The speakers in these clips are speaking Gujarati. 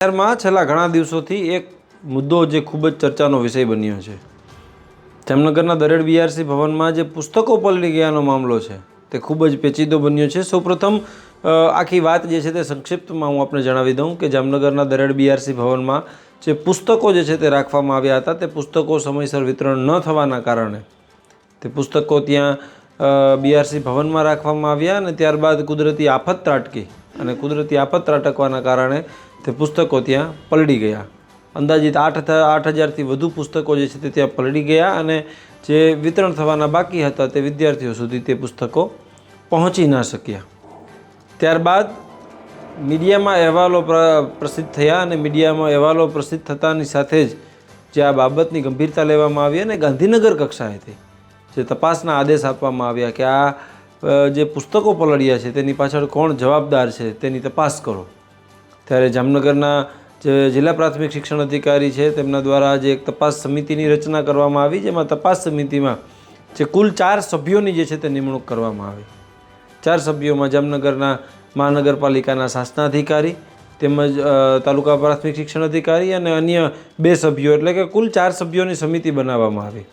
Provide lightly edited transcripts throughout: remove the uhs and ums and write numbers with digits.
શહેરમાં છેલ્લા ઘણા દિવસોથી એક મુદ્દો જે ખૂબ જ ચર્ચાનો વિષય બન્યો છે. જામનગરના દરેડ બીઆરસી ભવનમાં જે પુસ્તકો પલળી ગયાનો મામલો છે તે ખૂબ જ પેચીદો બન્યો છે. સૌપ્રથમ આખી વાત જે છે તે સંક્ષિપ્તમાં હું આપને જણાવી દઉં કે જામનગરના દરેડ બીઆરસી ભવનમાં જે પુસ્તકો જે છે તે રાખવામાં આવ્યા હતા તે પુસ્તકો સમયસર વિતરણ ન થવાના કારણે તે પુસ્તકો ત્યાં બીઆરસી ભવનમાં રાખવામાં આવ્યા અને ત્યારબાદ કુદરતી આફત ત્રાટકી અને કુદરતી આફત ત્રાટકવાના કારણે તે પુસ્તકો ત્યાં પલળી ગયા. અંદાજિત 8,000થી વધુ પુસ્તકો જે છે તે ત્યાં પલળી ગયા અને જે વિતરણ થવાના બાકી હતા તે વિદ્યાર્થીઓ સુધી તે પુસ્તકો પહોંચી ન શક્યા. ત્યારબાદ મીડિયામાં અહેવાલો પ્રસિદ્ધ થયા અને મીડિયામાં અહેવાલો પ્રસિદ્ધ થતાની સાથે જ જે આ બાબતની ગંભીરતા લેવામાં આવી અને ગાંધીનગર કક્ષાએથી જે તપાસના આદેશ આપવામાં આવ્યા કે આ જે પુસ્તકો પલળ્યા છે તેની પાછળ કોણ જવાબદાર છે તેની તપાસ કરો. ત્યારે જામનગરના જે જિલ્લા પ્રાથમિક શિક્ષણ અધિકારી છે તેમના દ્વારા જે એક તપાસ સમિતિની રચના કરવામાં આવી, જેમાં તપાસ સમિતિમાં જે કુલ 4 સભ્યોની જે છે તે નિમણૂક કરવામાં આવી. 4 સભ્યોમાં જામનગરના મહાનગરપાલિકાના શાસનાધિકારી તેમજ તાલુકા પ્રાથમિક શિક્ષણ અધિકારી અને અન્ય 2 સભ્યો એટલે કે કુલ 4 સભ્યોની સમિતિ બનાવવામાં આવી.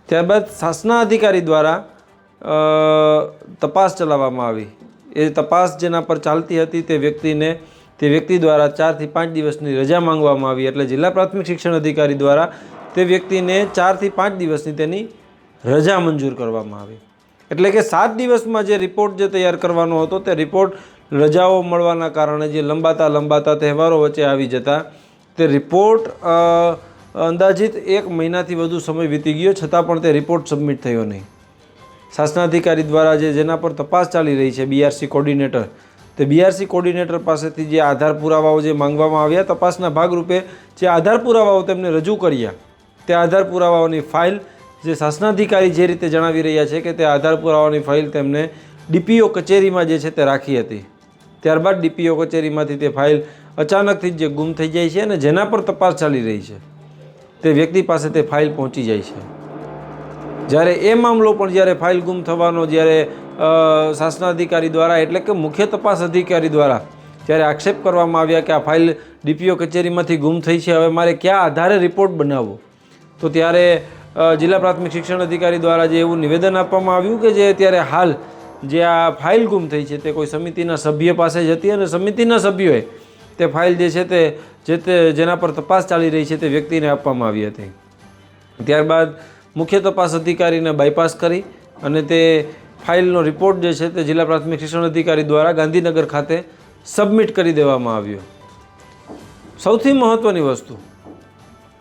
ત્યારબાદ શાસનાધિકારી દ્વારા તપાસ ચલાવવામાં આવી. એ તપાસ જેના પર ચાલતી હતી તે વ્યક્તિ દ્વારા 4 થી 5 દિવસની રજા માંગવામાં આવી. એટલે જિલ્લા પ્રાથમિક શિક્ષણ અધિકારી દ્વારા તે વ્યક્તિને 4 થી 5 દિવસની તેની રજા મંજૂર કરવામાં આવી. એટલે કે 7 દિવસમાં જે રિપોર્ટ જે તૈયાર કરવાનો હતો તે રિપોર્ટ રજાઓ મળવાના કારણે જે લંબાતા તહેવારો વચ્ચે આવી જતા તે રિપોર્ટ અંદાજિત 1 મહિનાથી વધુ સમય વીતી ગયો છતાં પણ તે રિપોર્ટ સબમિટ થયો નહીં. શાસનાધિકારી દ્વારા જેના પર તપાસ ચાલી રહી છે બીઆરસી કોર્ડિનેટર, તે બીઆરસી કોર્ડિનેટર પાસેથી જે આધાર પુરાવાઓ જે માંગવામાં આવ્યા તપાસના ભાગરૂપે જે આધાર પુરાવાઓ તેમને રજૂ કર્યા તે આધાર પુરાવાઓની ફાઇલ જે શાસનાધિકારી જે રીતે જણાવી રહ્યા છે કે તે આધાર પુરાવાની ફાઇલ તેમને ડીપીઓ કચેરીમાં જે છે તે રાખી હતી. ત્યારબાદ ડીપીઓ કચેરીમાંથી તે ફાઇલ અચાનકથી જે ગુમ થઈ જાય છે અને જેના પર તપાસ ચાલી રહી છે તે વ્યક્તિ પાસે તે ફાઇલ પહોંચી જાય છે. જ્યારે એ મામલો પણ જ્યારે ફાઇલ ગુમ થવાનો જ્યારે શાસનાધિકારી દ્વારા એટલે કે મુખ્ય તપાસ અધિકારી દ્વારા જ્યારે આક્ષેપ કરવામાં આવ્યા કે આ ફાઇલ ડીપીઓ કચેરીમાંથી ગુમ થઈ છે, હવે મારે કયા આધારે રિપોર્ટ બનાવવો, તો ત્યારે જિલ્લા પ્રાથમિક શિક્ષણ અધિકારી દ્વારા જે એવું નિવેદન આપવામાં આવ્યું કે જે અત્યારે હાલ જે આ ફાઇલ ગુમ થઈ છે તે કોઈ સમિતિના સભ્ય પાસે જ હતી અને સમિતિના સભ્યોએ તે ફાઇલ જે છે તે જેના પર તપાસ ચાલી રહી છે તે વ્યક્તિને આપવામાં આવી હતી. ત્યારબાદ મુખ્ય તપાસ અધિકારીને બાયપાસ કરી અને તે ફાઇલનો રિપોર્ટ જે છે તે જિલ્લા પ્રાથમિક શિક્ષણ અધિકારી દ્વારા ગાંધીનગર ખાતે સબમિટ કરી દેવામાં આવ્યો. સૌથી મહત્ત્વની વસ્તુ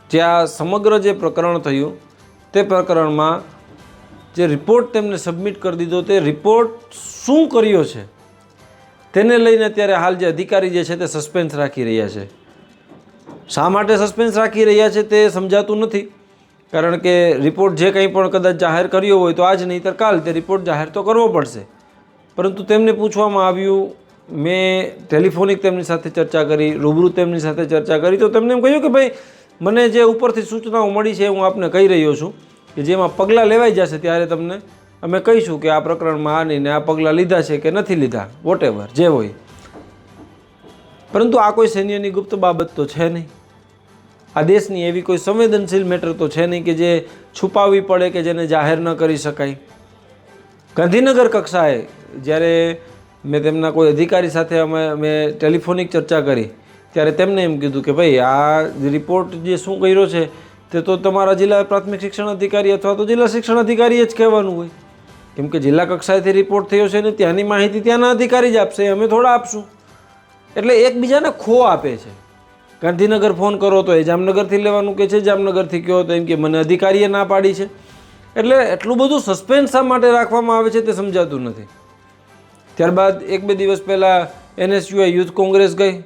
જે આ સમગ્ર જે પ્રકરણ થયું તે પ્રકરણમાં જે રિપોર્ટ તેમને સબમિટ કરી દીધો તે રિપોર્ટ શું કર્યો છે તેને લઈને અત્યારે હાલ જે અધિકારી જે છે તે સસ્પેન્સ રાખી રહ્યા છે. શા માટે સસ્પેન્સ રાખી રહ્યા છે તે સમજાતું નથી, કારણ કે રિપોર્ટ જે કંઈ પણ કદાચ જાહેર કર્યો હોય તો આજ નહીંતર કાલ તે રિપોર્ટ જાહેર તો કરવો પડશે. પરંતુ તેમને પૂછવામાં આવ્યું, મેં ટેલિફોનિક તેમની સાથે ચર્ચા કરી, રૂબરૂ તેમની સાથે ચર્ચા કરી, તો તેમને એમ કહ્યું કે ભાઈ મને જે ઉપરથી સૂચનાઓ મળી છે હું આપને કહી રહ્યો છું કે જેમાં પગલાં લેવાઈ જશે ત્યારે તમને અમે કહીશું કે આ પ્રકરણમાં આનીને આ પગલાં લીધા છે કે નથી લીધા, વોટેવર જે હોય. પરંતુ આ કોઈ સૈન્યની ગુપ્ત બાબત તો છે નહીં. આ દેશની એવી કોઈ સંવેદનશીલ મેટર તો છે નહીં કે જે છુપાવવી પડે કે જેને જાહેર ન કરી શકાય. ગાંધીનગર કક્ષાએ જ્યારે મેં તેમના કોઈ અધિકારી સાથે મેં ટેલિફોનિક ચર્ચા કરી ત્યારે તેમને એમ કીધું કે ભાઈ આ રિપોર્ટ જે શું કર્યો છે તે તો તમારા જિલ્લા પ્રાથમિક શિક્ષણ અધિકારી અથવા તો જિલ્લા શિક્ષણ અધિકારીએ જ કહેવાનું હોય, કેમ કે જિલ્લા કક્ષાએથી રિપોર્ટ થયો છે ને ત્યાંની માહિતી ત્યાંના અધિકારી જ આપશે, અમે થોડા આપશું. એટલે એકબીજાને ખો આપે છે. ગાંધીનગર ફોન કરો તો એ જામનગરથી લેવાનું કે છે, જામનગરથી કહો તો એમ કે મને અધિકારીએ ના પાડી છે. એટલે એટલું બધું સસ્પેન્સ શા માટે રાખવામાં આવે છે તે સમજાતું નથી. ત્યારબાદ 1-2 દિવસ પહેલાં NSUI યુથ કોંગ્રેસ ગઈ,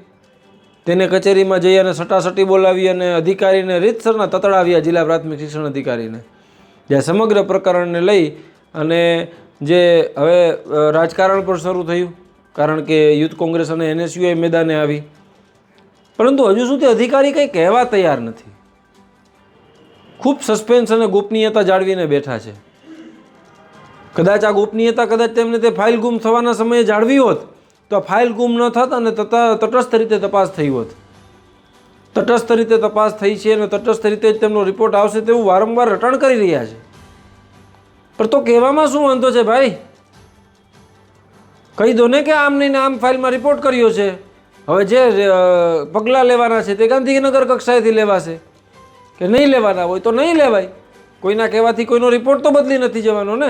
તેને કચેરીમાં જઈ અને સટાસટી બોલાવી અને અધિકારીને રીતસરના તતડાવ્યા જિલ્લા પ્રાથમિક શિક્ષણ અધિકારીને. જ્યાં સમગ્ર પ્રકરણને લઈ અને જે હવે રાજકારણ પણ શરૂ થયું, કારણ કે યુથ કોંગ્રેસ અને NSUI મેદાને આવી. પરંતુ હજુ સુધી અધિકારી કંઈ કહેવા તૈયાર નથી. ખૂબ સસ્પેન્સ અને ગોપનીયતા જાળવીને બેઠા છે. કદાચ આ ગોપનીયતા કદાચ તેમને તે ફાઇલ ગુમ થવાના સમયે જાળવી હોત તો ફાઇલ ગુમ ન થત અને તટસ્થ રીતે તપાસ થઈ હોત. તટસ્થ રીતે તપાસ થઈ છે અને તટસ્થ રીતે જ તેમનો રિપોર્ટ આવશે તેવું વારંવાર રટણ કરી રહ્યા છે. પણ તો કહેવામાં શું વાંધો છે ભાઈ? કહી દો ને કે આમ નહીં આમ ફાઇલમાં રિપોર્ટ કર્યો છે. હવે જે પગલાં લેવાના છે તે ગાંધીનગર કક્ષાએથી લેવાશે, કે નહીં લેવાના હોય તો નહીં લેવાય. કોઈના કહેવાથી કોઈનો રિપોર્ટ તો બદલી નથી જવાનો ને.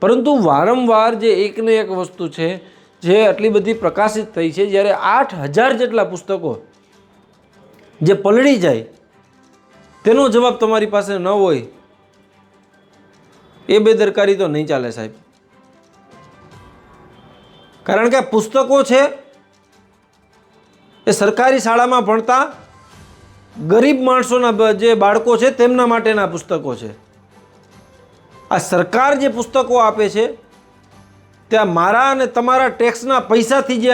પરંતુ વારંવાર જે એકને એક વસ્તુ છે જે આટલી બધી પ્રકાશિત થઈ છે, જ્યારે 8,000 જેટલા પુસ્તકો જે પલળી જાય તેનો જવાબ તમારી પાસે ન હોય, એ બેદરકારી તો નહીં ચાલે સાહેબ. કારણ કે પુસ્તકો છે એ સરકારી શાળામાં ભણતા ગરીબ માણસોના જે બાળકો છે તેમના માટેના પુસ્તકો છે. આ સરકાર જે પુસ્તકો આપે છે ત્યાં મારા અને તમારા ટેક્સના પૈસાથી જે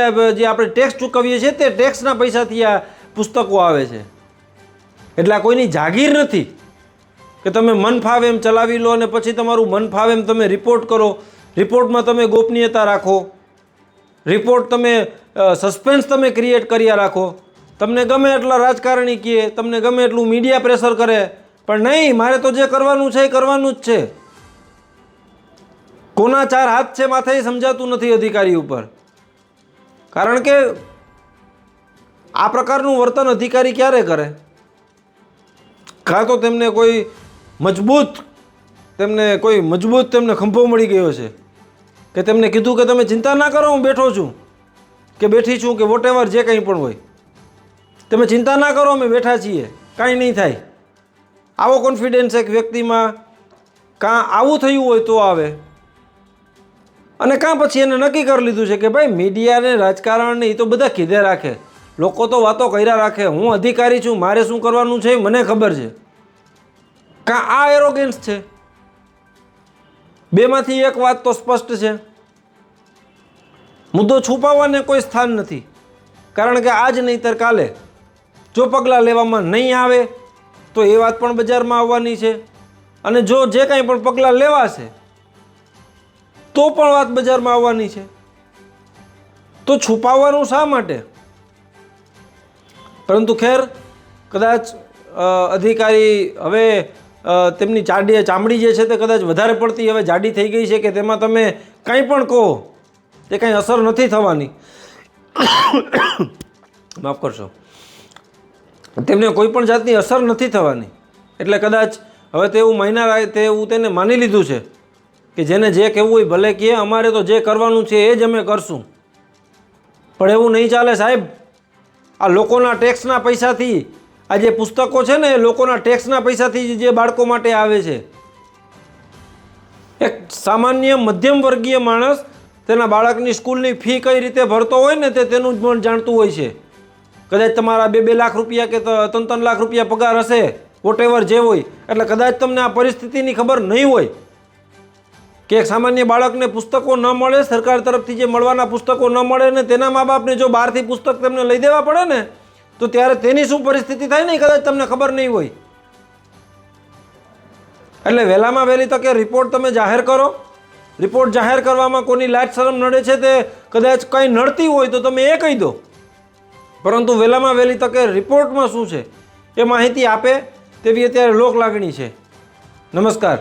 આપણે ટેક્સ ચૂકવીએ છીએ તે ટેક્સના પૈસાથી આ પુસ્તકો આવે છે. એટલે આ કોઈની જાગીર નથી કે તમે મન ફાવે એમ ચલાવી લો અને પછી તમારું મન ફાવે એમ તમે રિપોર્ટ કરો. રિપોર્ટમાં તમે ગોપનીયતા રાખો, રિપોર્ટ તમે સસ્પેન્સ તમે ક્રિએટ કર્યા રાખો. તમને ગમે એટલા રાજકારણી કહે, તમને ગમે એટલું મીડિયા પ્રેશર કરે, પણ નહીં, મારે તો જે કરવાનું છે એ કરવાનું જ છે. કોના 4 હાથ છે માથે એ સમજાતું નથી અધિકારી ઉપર. કારણ કે આ પ્રકારનું વર્તન અધિકારી ક્યારે કરે? કાં તો તેમને કોઈ મજબૂત ખંભો મળી ગયો છે કે તેમને કીધું કે તમે ચિંતા ના કરો, હું બેઠો છું કે બેઠી છું કે વોટેવર જે કંઈ પણ હોય, તમે ચિંતા ના કરો, અમે બેઠા છીએ, કાંઈ નહીં થાય. આવો કોન્ફિડન્સ એક વ્યક્તિમાં કાં આવું થયું હોય તો આવે, અને કાં પછી એને નક્કી કરી લીધું છે કે ભાઈ મીડિયાને રાજકારણને એ તો બધા કીધે રાખે, લોકો તો વાતો કર્યા રાખે, હું અધિકારી છું, મારે શું કરવાનું છે મને ખબર છે. કાં આ એરોગેન્સ છે. બેમાંથી એક વાત તો સ્પષ્ટ છે, મુદ્દો છુપાવવાને કોઈ સ્થાન નથી. કારણ કે આજ નહીંતર કાલે જો પગલાં લેવામાં નહીં આવે તો એ વાત પણ બજારમાં આવવાની છે, અને જો જે કાંઈ પણ પગલાં લેવાશે તો પણ વાત બજારમાં આવવાની છે. તો છુપાવવાનું શા માટે? પરંતુ ખેર, કદાચ અધિકારી હવે તેમની ચામડી જે છે તે કદાચ વધારે પડતી હવે જાડી થઈ ગઈ છે કે તેમાં તમે કંઈ પણ કહો તે કંઈ અસર નથી થવાની. માફ કરશો, તેમને કોઈ પણ જાતની અસર નથી થવાની. એટલે કદાચ હવે તેવું તેને માની લીધું છે કે જેને જે કહેવું હોય ભલે કહે, અમારે તો જે કરવાનું છે એ જ અમે કરશું. પણ એવું નહીં ચાલે સાહેબ. આ લોકોના ટેક્સના પૈસાથી આ જે પુસ્તકો છે ને એ લોકોના ટેક્સના પૈસાથી જે બાળકો માટે આવે છે. એક સામાન્ય મધ્યમ વર્ગીય માણસ તેના બાળકની સ્કૂલની ફી કઈ રીતે ભરતો હોય ને તેનું જ પણ જાણતું હોય છે. કદાચ તમારા 2 લાખ રૂપિયા કે 3 લાખ રૂપિયા પગાર હશે, વોટેવર જે હોય, એટલે કદાચ તમને આ પરિસ્થિતિની ખબર નહીં હોય કે એક સામાન્ય બાળકને પુસ્તકો ન મળે, સરકાર તરફથી જે મળવાના પુસ્તકો ન મળે ને તેના મા બાપને જો બહારથી પુસ્તક તેમને લઈ દેવા પડે ને તો ત્યારે તેની શું પરિસ્થિતિ થાય ને કદાચ તમને ખબર નહીં હોય. એટલે વહેલામાં વહેલી તકે રિપોર્ટ તમે જાહેર કરો. રિપોર્ટ જાહેર કરવામાં કોની લાજ શરમ નડે છે તે કદાચ કંઈ નડતી હોય તો તમે એ કહી દો, પરંતુ વહેલામાં વહેલી તકે રિપોર્ટમાં શું છે એ માહિતી આપે તેવી અત્યારે લોક લાગણી છે. નમસ્કાર.